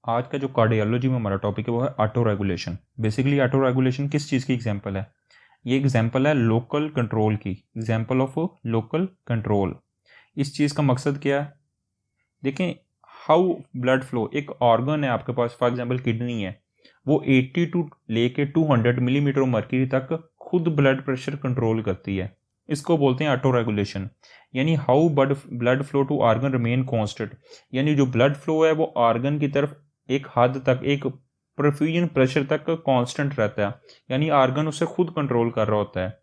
आज का जो कार्डियोलॉजी में हमारा टॉपिक है वो है auto regulation. Basically auto regulation किस चीज़ की एग्जांपल है? ये एग्जांपल है लोकल कंट्रोल की, एग्जांपल ऑफ लोकल कंट्रोल। इस चीज़ का मकसद क्या है? देखें, हाउ ब्लड फ्लो, एक ऑर्गन है आपके पास, फॉर एग्जांपल किडनी है, वो 80 टू लेके 200 मिलीमीटर मर्क्यूरी तक खुद ब्लड प्रेशर कंट्रोल करती है। इसको बोलते हैं ऑटो रेगुलेशन। यानी how blood flow to organ remain constant, यानी जो ब्लड फ्लो है वो ऑर्गन की तरफ एक हद तक, एक परफ्यूजन प्रेशर तक कांस्टेंट रहता है, यानी ऑर्गन उसे खुद कंट्रोल कर रहा होता है।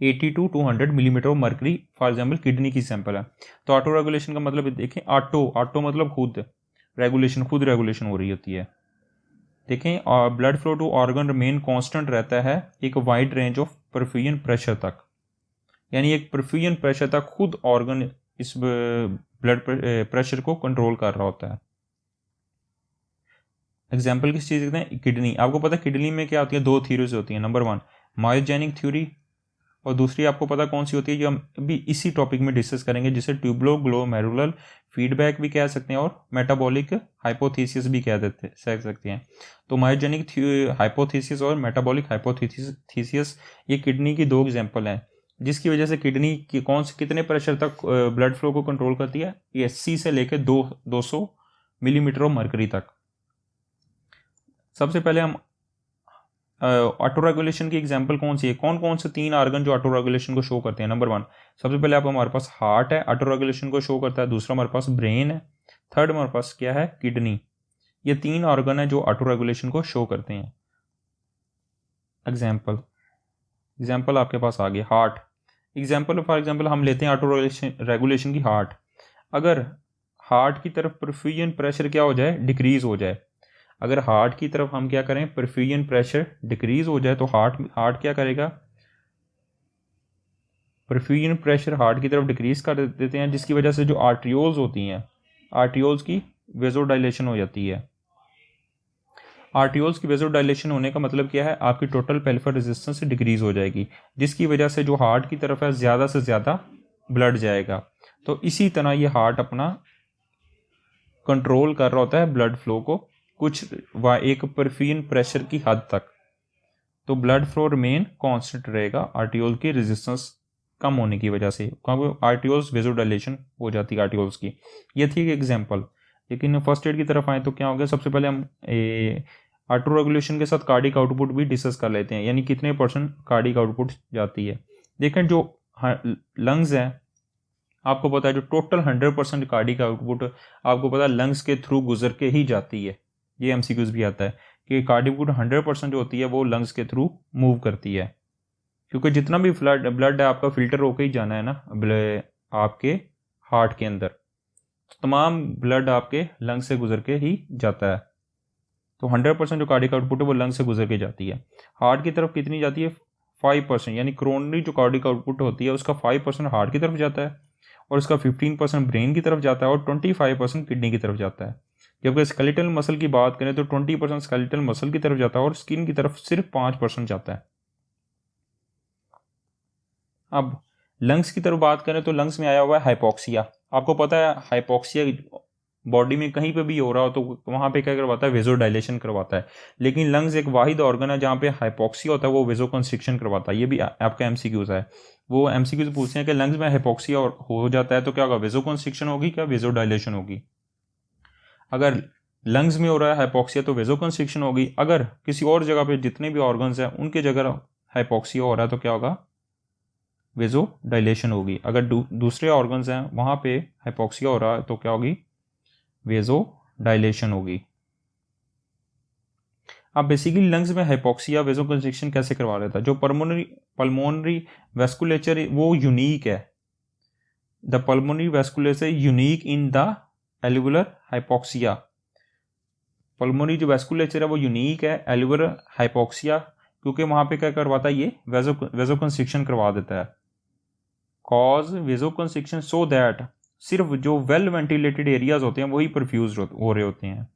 80 to 200 millimetre mercury for example kidney की सैंपल है। तो ऑटो रेगुलेशन का मतलब देखें, ऑटो मतलब खुद, रेगुलेशन खुद रेगुलेशन हो रही होती है। देखें, blood flow to organ remain constant रहता है एक wide range of perfusion pressure तक, यानी एक परफ्यूजन प्रेशर तक खुद ऑर्गन इस ब्लड प्रेशर को कंट्रोल कर रहा होता है। एग्जाम्पल किस चीज़ हैं? किडनी। आपको पता है किडनी में क्या होती है? दो थ्योरीज होती हैं। नंबर 1 मायोजेनिक थ्योरी, और दूसरी आपको पता कौन सी होती है, जो हम अभी इसी टॉपिक में डिस्कस करेंगे, जिसे ट्यूबलोग्लोमेरुलर फीडबैक भी कह सकते हैं और मेटाबॉलिक हाइपोथेसिस भी कह सकते हैं। तो मायोजेनिक हाइपोथेसिस और मेटाबॉलिक हाइपोथेसिस ये किडनी की दो एग्जाम्पल हैं, जिसकी वजह से किडनी की कितने प्रेशर तक ब्लड फ्लो को कंट्रोल करती है? 80 से लेकर 200 मिलीमीटर मर्करी तक। सबसे पहले हम ऑटो रेगुलेशन की एग्जांपल कौन सी है? कौन कौन से 3 ऑर्गन जो ऑटो रेगुलेशन को शो करते हैं? नंबर 1 सबसे पहले आप हमारे पास हार्ट है, ऑटो रेगुलेशन को शो करता है। दूसरा हमारे पास ब्रेन है। थर्ड हमारे पास क्या है? किडनी। ये 3 ऑर्गन है जो ऑटो रेगुलेशन को शो करते हैं। एग्जाम्पल आपके पास आ गया हार्ट। फॉर एग्जाम्पल हम लेते हैं ऑटो रेगुलेशन की हार्ट। अगर हार्ट की तरफ परफ्यूजन प्रेशर क्या हो जाए? डिक्रीज हो जाए। अगर हार्ट की तरफ हम क्या करें? परफ्यूजन प्रेशर डिक्रीज हो जाए तो हार्ट क्या करेगा? परफ्यूजन प्रेशर हार्ट की तरफ डिक्रीज कर देते हैं, जिसकी वजह से जो आर्ट्रियोल्स होती हैं, आर्ट्रियोल्स की वेजोडाइलेशन हो जाती है। आर्ट्रियोल्स की वेजोडाइलेशन होने का मतलब क्या है? आपकी टोटल पेल्विक रेजिस्टेंस डिक्रीज हो जाएगी, जिसकी वजह से जो हार्ट की तरफ है ज़्यादा से ज़्यादा ब्लड जाएगा। तो इसी तरह ये हार्ट अपना कंट्रोल कर रहा होता है ब्लड फ्लो को कुछ एक परफ्यूजन प्रेशर की हद तक। तो ब्लड फ्लो रिमेन कांस्टेंट रहेगा आर्टियोल की रेजिस्टेंस कम होने की वजह से, क्योंकि आर्टियोल्स वेजोडाइलेशन हो जाती है आर्टियोल्स की। ये थी एक एग्जांपल। लेकिन फर्स्ट एड की तरफ आए तो क्या हो गया? सबसे पहले हम ऑटो रेगुलेशन के साथ कार्डिक आउटपुट भी डिस्कस कर लेते हैं, यानी कितने परसेंट कार्डिक आउटपुट जाती है। देखें, जो लंग्स हैं, आपको पता है जो टोटल 100% कार्डिक आउटपुट आपको पता है लंग्स के थ्रू गुजर के ही जाती है। ये एमसीक्यूज भी आता है कि कार्डिक आउटपुट 100% जो होती है वो लंग्स के थ्रू मूव करती है, क्योंकि जितना भी ब्लड है आपका फिल्टर होकर ही जाना है ना आपके हार्ट के अंदर। तो तमाम ब्लड आपके लंग्स से गुजर के ही जाता है। तो 100% जो कार्डिक आउटपुट है वो लंग्स से गुजर के जाती है। हार्ट की तरफ कितनी जाती है? 5%, यानी क्रोनरी जो कार्डिक आउटपुट होती है उसका 5% हार्ट की तरफ जाता है, और इसका 15% ब्रेन की तरफ जाता है, और 25% किडनी की तरफ जाता है। जबकि स्केलेटल मसल की बात करें तो 20% स्केलेटल मसल की तरफ जाता है, और स्किन की तरफ सिर्फ 5% जाता है। अब लंग्स की तरफ बात करें तो लंग्स में आया हुआ है हाइपोक्सिया। आपको पता है हाइपोक्सिया बॉडी में कहीं पे भी हो रहा हो तो वहाँ पे क्या करवाता है? वेजोडाइलेशन करवाता है। लेकिन लंग्स एक वाहिद ऑर्गन है जहाँ पे हाइपोक्सिया होता है, वो वेजोकंस्ट्रिक्शन करवाता है। ये भी आपका एमसीक्यूज है। वो एमसीक्यूज पूछते हैं कि लंग्स में हाइपोक्सिया हो जाता है तो क्या होगा? वेजोकंस्ट्रिक्शन होगी क्या वेजोडाइलेशन होगी? अगर लंग्स में हो रहा है हाइपोक्सिया तो वेजोकंस्ट्रिक्शन होगी। अगर किसी और जगह पे जितने भी ऑर्गन्स हैं उनके जगह हाइपोक्सिया हो रहा है तो क्या होगा? वेजोडाइलेशन होगी। अगर दूसरे ऑर्गन्स हैं वहाँ पे हाइपोक्सिया हो रहा है तो क्या होगी? वेजोडाइलेशन होगी। अब बेसिकली लंग्स में हाइपोक्सिया वेजोकंस्ट्रिक्शन कैसे करवा लेता है? जो पल्मोनरी वेस्कुलेचर वो यूनिक है। The pulmonary vasculature unique in the alveolar hypoxia. Pulmonary जो वेस्कुलेचर है वो यूनिक है एल्वुलर हाइपोक्सिया, क्योंकि वहां पे क्या करवाता है? ये वेजोकंस्ट्रिक्शन करवा देता है। कॉज वेजोकंस्ट्रिक्शन सो दैट सिर्फ जो वेल वेंटिलेटेड एरियाज होते हैं वही परफ्यूज हो रहे होते हैं,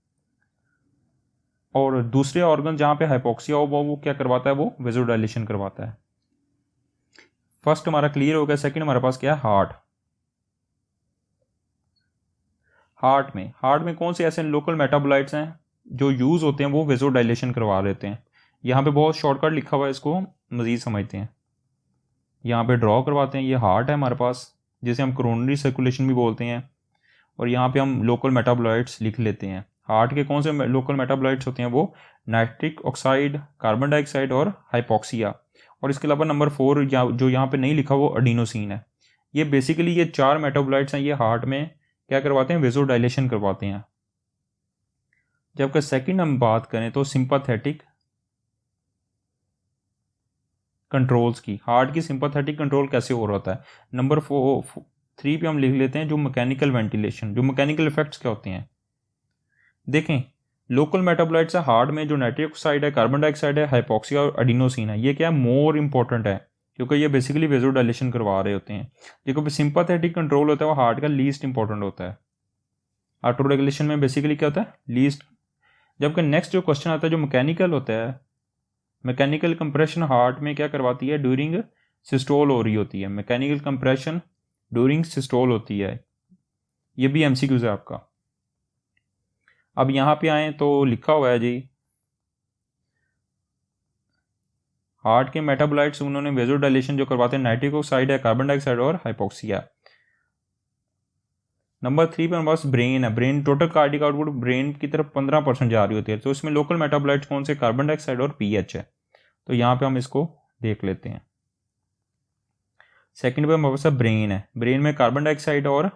और दूसरे ऑर्गन जहां पे हाइपोक्सिया हो वो क्या करवाता है? वो वेजोडाइलेशन करवाता है। फर्स्ट हमारा क्लियर हो गया। सेकंड हमारे पास क्या है? हार्ट। हार्ट में कौन से ऐसे लोकल मेटाबोलाइट्स हैं जो यूज़ होते हैं वो वेजोडाइलेशन करवा लेते हैं। यहाँ पे बहुत शॉर्टकट लिखा हुआ है, इसको मज़ीद समझते हैं। यहाँ पे ड्रॉ करवाते हैं, ये हार्ट है हमारे पास जिसे हम कोरोनरी सर्कुलेशन भी बोलते हैं, और यहाँ पे हम लोकल मेटाबोलाइट्स लिख लेते हैं। हार्ट के कौन से लोकल मेटाबोलाइट्स होते हैं, वो नाइट्रिक ऑक्साइड, कार्बन डाइऑक्साइड और हाइपोक्सिया। और इसके अलावा नंबर 4 जो यहाँ पे नहीं लिखा वो एडिनोसिन है। ये बेसिकली ये 4 मेटाबोलाइट्स हैं, ये हार्ट में क्या करवाते हैं, वेजोडाइलेशन करवाते हैं। जबकि सेकंड हम बात करें तो सिंपैथेटिक कंट्रोल्स की, हार्ट की सिंपैथेटिक कंट्रोल कैसे हो रहा होता है। नंबर 3 पे हम लिख लेते हैं जो मैकेनिकल वेंटिलेशन, जो मैकेनिकल इफेक्ट्स क्या होते हैं। देखें लोकल मेटाबोलाइट्स है हार्ट में, जो नाइट्रिक ऑक्साइड है, कार्बन डाइऑक्साइड है, हाइपोक्सिया और एडिनोसिन है, ये क्या है, मोर इंपॉर्टेंट है क्योंकि ये बेसिकली वेजोडाइलेशन करवा रहे होते हैं। जो सिंपैथेटिक कंट्रोल होता है वो हार्ट का लीस्ट इंपॉर्टेंट होता है। ऑटो रेगुलेशन में बेसिकली क्या होता है, लीस्ट। जबकि नेक्स्ट जो क्वेश्चन आता है जो मैकेनिकल होता है, मैकेनिकल कंप्रेशन हार्ट में क्या करवाती है, ड्यूरिंग सिस्टोल हो रही होती है। मैकेनिकल कंप्रेशन ड्यूरिंग सिस्टोल होती है, ये भी एमसीक्यूज है आपका। अब यहाँ पे आए तो लिखा हुआ है जी, हार्ट के मेटाबोलाइट्स उन्होंने वेजोडाइलेशन जो करवाते हैं, नाइट्रिक ऑक्साइड है, कार्बन डाइऑक्साइड और हाइपोक्सिया। नंबर 3 पे हमारे पास ब्रेन है। Brain total cardiac output brain की तरफ 15% जा रही होती है, तो इसमें लोकल मेटाबोलाइट्स कौन से, कार्बन डाइऑक्साइड और पीएच है। तो यहाँ पे हम इसको देख लेते हैं। सेकंड पे हमारे पास ब्रेन है। ब्रेन में कार्बन डाइऑक्साइड और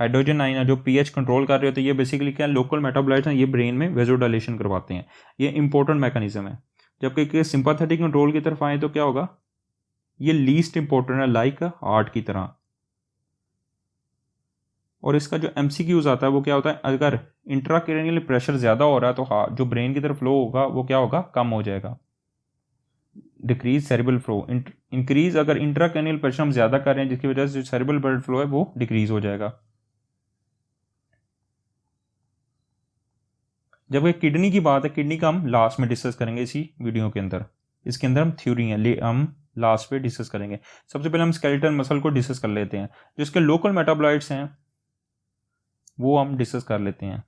हाइड्रोजन आयन है जो पीएच कंट्रोल कर रहे होते हैं। ये बेसिकली क्या लोकल मेटाबोलाइट्स हैं, ये ब्रेन में वेजोडाइलेशन करवाते हैं, ये इंपॉर्टेंट मैकेनिज्म है। जबकि सिंपैथेटिक कंट्रोल की तरफ आए तो क्या होगा, ये लीस्ट इंपॉर्टेंट है, लाइक हार्ट की तरह। और इसका जो एमसीक्यूज आता है वो क्या होता है, अगर इंट्राक्रैनियल प्रेशर ज़्यादा हो रहा है तो जो ब्रेन की तरफ फ्लो होगा वो क्या होगा, कम हो जाएगा। डिक्रीज सेरेब्रल फ्लो, इंक्रीज अगर इंट्राक्रैनियल प्रेशर हम ज़्यादा कर रहे हैं जिसकी वजह से जो सेरेब्रल ब्लड फ्लो है वो डिक्रीज हो जाएगा। जब ये किडनी की बात है, किडनी का हम लास्ट में डिस्कस करेंगे इसी वीडियो के अंदर। इसके अंदर हम थ्योरी है हम लास्ट पे डिस्कस करेंगे। सबसे पहले हम स्केलेटल मसल को डिस्कस कर लेते हैं। जो इसके लोकल मेटाबोलाइट्स हैं वो हम डिस्कस कर लेते हैं।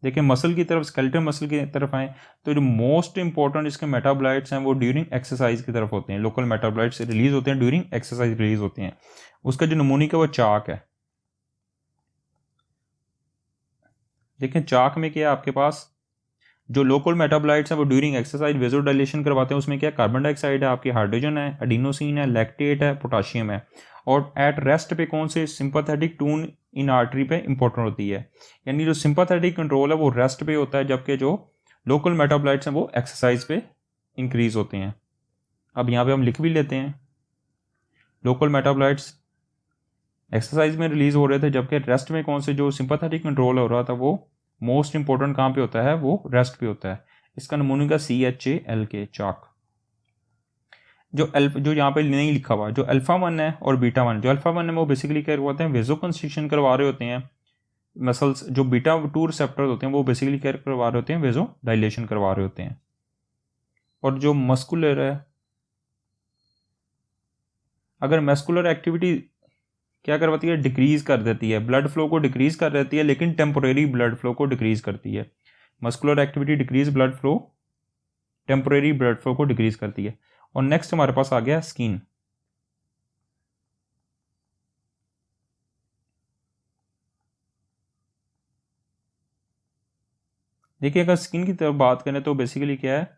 देखिए मसल की तरफ, स्केलेटल मसल की तरफ आए तो जो मोस्ट इंपॉर्टेंट इसके मेटाबोलाइट्स हैं वो ड्यूरिंग एक्सरसाइज की तरफ होते हैं। लोकल मेटाबोलाइट्स रिलीज होते हैं ड्यूरिंग एक्सरसाइज, रिलीज होते हैं। उसका जो नमूनिक है वो चाक है। देखें चाक में क्या है, आपके पास जो लोकल मेटाबोलाइट्स हैं वो ड्यूरिंग एक्सरसाइज वेजोडाइलेशन करवाते हैं। उसमें क्या कार्बन डाइऑक्साइड है, आपकी हाइड्रोजन है, एडिनोसिन है, लैक्टेट है, पोटाशियम है। और एट रेस्ट पे कौन से, सिंपैथेटिक टून इन आर्टरी पे इंपॉर्टेंट होती है। यानी जो सिंपैथेटिक कंट्रोल है वो रेस्ट पे होता है, जबकि जो लोकल मेटाबोलाइट्स हैं वो एक्सरसाइज पे इंक्रीज होते हैं। अब यहाँ पे हम लिख भी लेते हैं, लोकल मेटाबोलाइट्स एक्सरसाइज में रिलीज हो रहे थे, जबकि रेस्ट में कौन से जो सिंपैथेटिक कंट्रोल हो रहा था वो मोस्ट इंपॉर्टेंट कहाँ पे होता है, वो रेस्ट पे होता है। इसका नमूने का CHALK चाक। जो यहाँ पे नहीं लिखा हुआ, जो अल्फा 1 है और बीटा 1, जो अल्फा 1 है वो बेसिकली क्या करवाते हैं, वेजो कंस्ट्रिक्शन करवा रहे होते हैं मसल्स। जो बीटा 2 रिसेप्टर होते हैं वो बेसिकली क्या करवा रहे होते हैं, वेजो डायलेशन करवा रहे होते हैं। और जो मस्कुलर है, अगर मस्कुलर एक्टिविटी क्या करवाती है, डिक्रीज कर देती है, ब्लड फ्लो को डिक्रीज कर देती है, लेकिन टेम्पोरेरी ब्लड फ्लो को डिक्रीज करती है। Muscular activity decrease blood flow, temporary blood flow को डिक्रीज करती है। और नेक्स्ट हमारे पास आ गया स्किन। देखिए अगर स्किन की तरफ बात करें तो बेसिकली क्या है,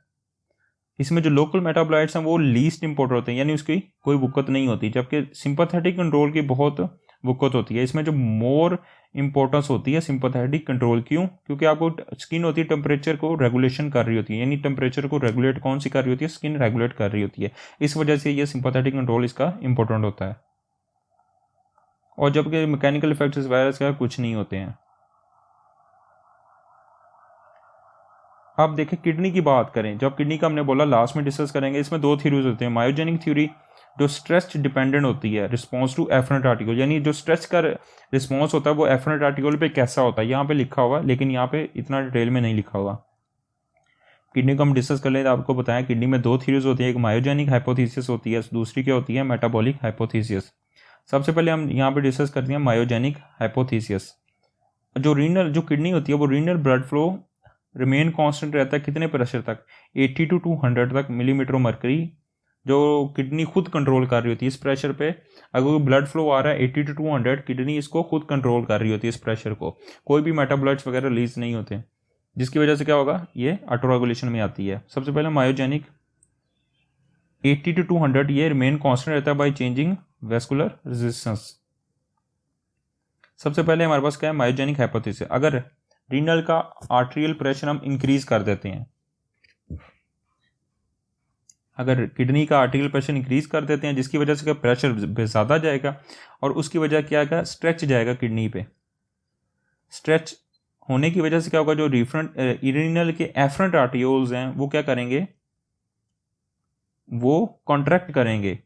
इसमें जो लोकल मेटाबोलाइट्स हैं वो लीस्ट इंपॉर्टेंट होते हैं, यानी उसकी कोई वुकत नहीं होती। जबकि सिंपैथेटिक कंट्रोल की बहुत वुकत होती है। इसमें जो मोर इंपॉर्टेंस होती है सिंपैथेटिक कंट्रोल, क्यों, क्योंकि आपको स्किन होती है टेम्परेचर को रेगुलेशन कर रही होती है, यानी टेम्परेचर को रेगुलेट कौन सी कर रही होती है, स्किन रेगुलेट कर रही होती है। इस वजह से ये सिंपैथेटिक कंट्रोल इसका इंपॉर्टेंट होता है। और जबकि मैकेनिकल इफेक्ट्स इस वायरस का कुछ नहीं होते हैं। अब देखें किडनी की बात करें, जब किडनी का हमने बोला लास्ट में डिस्कस करेंगे। इसमें 2 थ्योरीज होते हैं। मायोजेनिक थ्योरी जो स्ट्रेस डिपेंडेंट होती है, रिस्पॉन्स टू एफरेंट आर्टिकल, यानी जो स्ट्रेस का रिस्पॉन्स होता है वो एफरेंट आर्टिकल पे कैसा होता है, यहाँ पे लिखा हुआ है, लेकिन यहाँ पे इतना डिटेल में नहीं लिखा हुआ। किडनी को हम डिस्कस कर लेते, आपको बताया किडनी में 2 थ्योरीज होती है, एक मायोजेनिक हाइपोथेसिस होती है, दूसरी क्या होती है, मेटाबॉलिक हाइपोथेसिस। सबसे पहले हम यहाँ पे डिस्कस करते हैं मायोजेनिक हाइपोथेसिस। जो किडनी होती है वो renal blood flow remain constant रहता है कितने प्रेशर तक, 80 to 200 तक मिलीमीटर मरकरी, जो किडनी खुद कंट्रोल कर रही होती है इस प्रेशर पे। अगर ब्लड फ्लो आ रहा है 80 to 200, किडनी इसको खुद कंट्रोल कर रही होती है इस प्रेशर को, कोई भी मेटाबॉलाइट्स वगैरह रिलीज नहीं होते, जिसकी वजह से क्या होगा, ये ऑटोरेगुलेशन में आती है। सबसे पहले मायोजेनिक 80 to 200 ये रिमेन कांस्टेंट रहता है बाय चेंजिंग वेस्कुलर रेजिस्टेंस। सबसे पहले हमारे पास क्या है, मायोजेनिक हाइपोथेसिस। अगर रीनल का आर्टेरियल प्रेशर हम इंक्रीज कर देते हैं, अगर किडनी का आर्टेरियल प्रेशर इंक्रीज कर देते हैं जिसकी वजह से क्या प्रेशर ज़्यादा जाएगा और उसकी वजह क्या क्या स्ट्रेच जाएगा किडनी पे। स्ट्रेच होने की वजह से क्या होगा, जो रीनल के एफरेंट आर्टियोल्स हैं वो क्या करेंगे, वो कॉन्ट्रैक्ट करेंगे,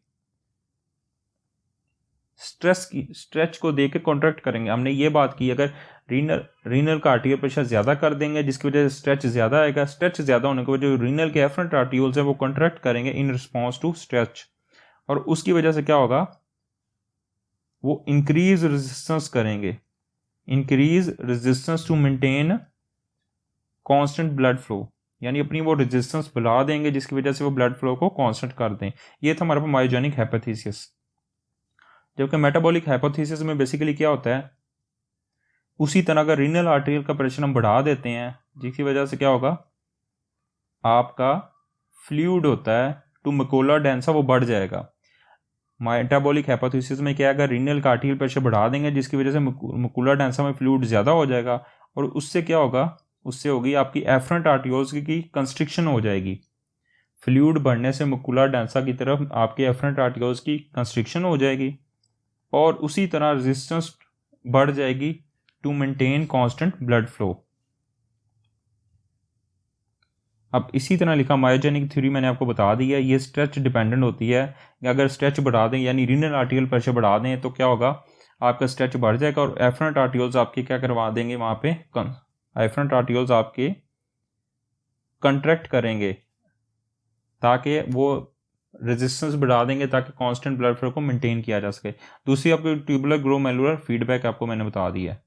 स्ट्रेच को देकर कॉन्ट्रैक्ट करेंगे। हमने ये बात की, अगर रीनल का आर्टियल प्रेशर ज़्यादा कर देंगे जिसकी वजह से स्ट्रेच ज़्यादा आएगा, स्ट्रेच ज़्यादा होने की वजह जो रीनल के एफरेंट आर्टियोल्स हैं वो कॉन्ट्रैक्ट करेंगे इन रिस्पॉन्स टू स्ट्रेच, और उसकी वजह से क्या होगा, वो इंक्रीज रेजिस्टेंस करेंगे, increase resistance to maintain constant blood flow, यानी अपनी वो रेजिस्टेंस बढ़ा देंगे जिसकी वजह से वो ब्लड फ्लो को कांस्टेंट कर दें। ये था हमारे पास मायोजेनिक हाइपोथेसिस। जबकि मेटाबॉलिक हाइपोथेसिस में बेसिकली क्या होता है, उसी तरह का रीनल आर्टेरियल का प्रेशर हम बढ़ा देते हैं जिसकी वजह से क्या होगा, आपका फ्लूइड होता है टू मकोला डेंसा वो बढ़ जाएगा। मेटाबॉलिक हाइपोथेसिस में क्या है, अगर रीनल का आर्टेरियल प्रेशर बढ़ा देंगे जिसकी वजह से मकोला डेंसा में फ्लूइड ज़्यादा हो जाएगा, और उससे क्या होगा, उससे होगी आपकी एफरेंट आर्टियोल्स की कंस्ट्रिक्शन हो जाएगी। फ्लूइड बढ़ने से मकुला डेंसा की तरफ आपके एफरेंट आर्टियोल्स की कंस्ट्रिक्शन हो जाएगी, और उसी तरह रेजिस्टेंस बढ़ जाएगी to maintain constant blood flow. अब इसी तरह लिखा मायोजेनिक थ्योरी मैंने आपको बता दी है, ये स्ट्रेच डिपेंडेंट होती है। अगर स्ट्रेच बढ़ा दें यानी रीनल आर्टियल प्रेशर बढ़ा दें तो क्या होगा, आपका स्ट्रेच बढ़ जाएगा और एफरेंट आर्टियोल्स आपके क्या करवा देंगे, वहाँ पे एफरेंट आर्टियोल्स आपके कंट्रैक्ट करेंगे ताकि वो रेजिस्टेंस बढ़ा देंगे ताकि कांस्टेंट ब्लड फ्लो को मेंटेन किया जा सके। दूसरी आपकी ट्यूबुलर ग्लोमेरुलर फीडबैक आपको मैंने बता दी है।